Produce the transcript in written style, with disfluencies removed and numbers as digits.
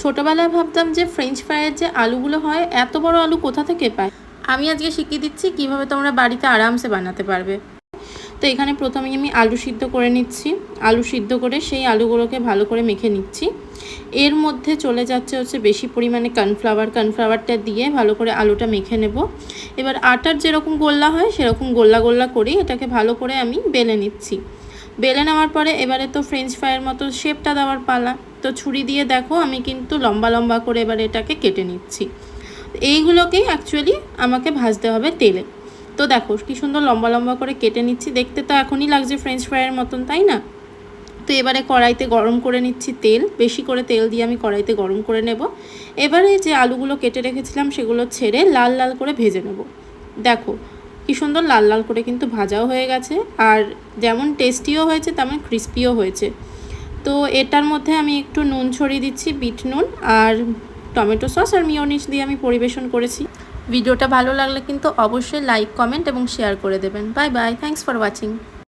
ছোটোবেলায় ভাবতাম যে ফ্রেঞ্চ ফ্রাইয়ের যে আলুগুলো হয় এত বড় আলু কোথা থেকে পায়। আমি আজকে শিখিয়ে দিচ্ছি কিভাবে তোমরা বাড়িতে আরামসে বানাতে পারবে। তো এখানে প্রথমেই আমি আলু সিদ্ধ করে নিচ্ছি। আলু সিদ্ধ করে সেই আলুগুলোকে ভালো করে মেখে নিচ্ছি। এর মধ্যে চলে যাচ্ছে বেশি পরিমাণে কর্নফ্লাওয়ারটা দিয়ে ভালো করে আলুটা মেখে নেব। এবার আটার যেরকম গোল্লা হয় সেরকম গোল্লা গোল্লা করেই এটাকে ভালো করে আমি বেলে নিচ্ছি। বেলে নেওয়ার পরে এবারে তো ফ্রেঞ্চ ফ্রাইয়ের মতো শেপটা দেওয়ার পালা। তো ছুরি দিয়ে দেখো আমি কিন্তু লম্বা লম্বা করে এবারে এটাকে কেটে নিচ্ছি। এইগুলোকেই অ্যাকচুয়ালি আমাকে ভাজতে হবে তেলে। তো দেখো কি সুন্দর লম্বা লম্বা করে কেটে নিচ্ছি। দেখতে তো এখনই লাগছে ফ্রেঞ্চ ফ্রাইয়ের মতন, তাই না? তো এবারে কড়াইতে গরম করে নিচ্ছি তেল। বেশি করে তেল দিয়ে আমি কড়াইতে গরম করে নেব। এবারে যে আলুগুলো কেটে রেখেছিলাম সেগুলো ছেড়ে লাল লাল করে ভেজে নেব। দেখো কি সুন্দর লাল লাল করে কিন্তু ভাজাও হয়ে গেছে, আর যেমন টেস্টিও হয়েছে তেমন ক্রিস্পিও হয়েছে। তো এটার মধ্যে আমি একটু নুন ছড়িয়ে দিচ্ছি, বিট নুন, আর টমেটো সস আর মিয়োনিজ দিয়ে আমি পরিবেশন করেছি। ভিডিওটা ভালো লাগলে কিন্তু অবশ্যই লাইক, কমেন্ট এবং শেয়ার করে দেবেন। Bye bye, thanks for watching.